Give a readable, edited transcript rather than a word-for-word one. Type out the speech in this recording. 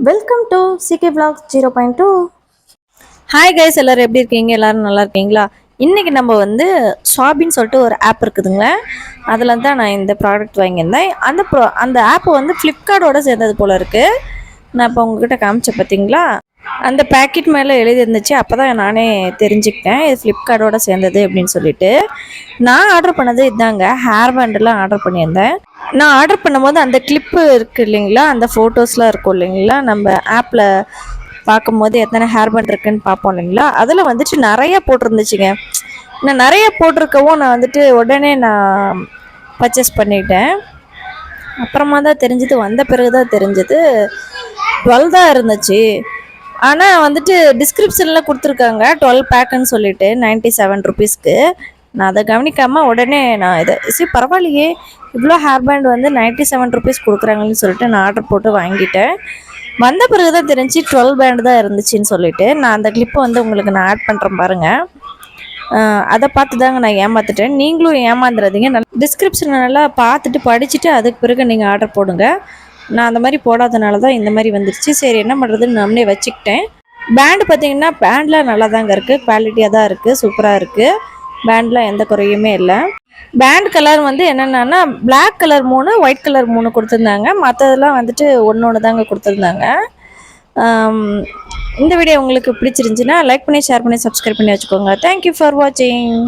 Welcome to சிகே vlog 0.2. Hi guys, எல்லோரும் எப்படி இருக்கீங்க? எல்லோரும் நல்லா இருக்கீங்களா? இன்றைக்கி நம்ம வந்து ஷாப்பின்னு சொல்லிட்டு ஒரு ஆப் இருக்குதுங்க. அதில் தான் நான் இந்த ப்ராடக்ட் வாங்கியிருந்தேன். அந்த ஆப்பு வந்து ஃப்ளிப்கார்ட்டோட சேர்ந்தது போல் இருக்குது. நான் இப்போ உங்ககிட்ட காமிச்சேன் பார்த்தீங்களா, அந்த பேக்கெட் மேலே எழுதி இருந்துச்சு. அப்போ தான் நானே தெரிஞ்சுக்கிட்டேன் இது ஃப்ளிப்கார்ட்டோட சேர்ந்தது அப்படின்னு சொல்லிட்டு. நான் ஆர்டர் பண்ணது இதாங்க, ஹேர் பேண்டெல்லாம் ஆர்டர் பண்ணியிருந்தேன். நான் ஆர்டர் பண்ணும்போது அந்த கிளிப்பு இருக்குது இல்லைங்களா, அந்த ஃபோட்டோஸ்லாம் இருக்கும் இல்லைங்களா, நம்ம ஆப்பில் பார்க்கும்போது எத்தனை ஹேர் பேண்ட் இருக்குதுன்னு பார்ப்போம் இல்லைங்களா, அதில் வந்துட்டு நிறையா போட்டிருந்துச்சுங்க. நான் நிறைய போட்டிருக்கவும் நான் வந்துட்டு உடனே நான் பர்ச்சேஸ் பண்ணிட்டேன். அப்புறமா தான் தெரிஞ்சது, வந்த பிறகு தான் தெரிஞ்சது 12 தான் இருந்துச்சு. ஆனால் வந்துட்டு டிஸ்கிரிப்ஷனில் கொடுத்துருக்காங்க 12 பேக்குன்னு சொல்லிட்டு 97 ருபீஸ்க்கு. நான் அதை கவனிக்காமல் உடனே நான் இதை பரவாயில்லையே, இவ்வளோ ஹேர் பேண்ட் வந்து 97 ருபீஸ் கொடுக்குறாங்கன்னு சொல்லிட்டு நான் ஆர்டர் போட்டு வாங்கிட்டேன். வந்த பிறகு தான் தெரிஞ்சு 12 பேண்ட் தான் இருந்துச்சுன்னு சொல்லிட்டு. நான் அந்த கிளிப்பை வந்து உங்களுக்கு நான் ஆட் பண்ணுறேன் பாருங்கள். அதை பார்த்து தாங்க நான் ஏமாற்றிட்டேன். நீங்களும் ஏமாந்துடாதீங்க. டிஸ்கிரிப்ஷனை நல்லா பார்த்துட்டு படிச்சுட்டு அதுக்கு பிறகு நீங்கள் ஆர்டர் போடுங்க. நான் அந்த மாதிரி போடாதனால தான் இந்த மாதிரி வந்துடுச்சு. சரி, என்ன பண்ணுறதுன்னு நானே வச்சுக்கிட்டேன். பேண்டு பார்த்திங்கன்னா பேண்டில் நல்லா தாங்க இருக்குது, குவாலிட்டியாக தான் இருக்குது, சூப்பராக இருக்குது. பேண்டில் எந்த குறையுமே இல்லை. பேண்ட் கலர் வந்து என்னென்னா பிளாக் கலர் 3, ஒயிட் கலர் 3 கொடுத்துருந்தாங்க. மற்றதெல்லாம் வந்துட்டு ஒன்று தாங்க கொடுத்துருந்தாங்க. இந்த வீடியோ உங்களுக்கு பிடிச்சிருந்துச்சுன்னா லைக் பண்ணி, ஷேர் பண்ணி, சப்ஸ்கிரைப் பண்ணி வச்சுக்கோங்க. தேங்க்யூ ஃபார் வாட்சிங்.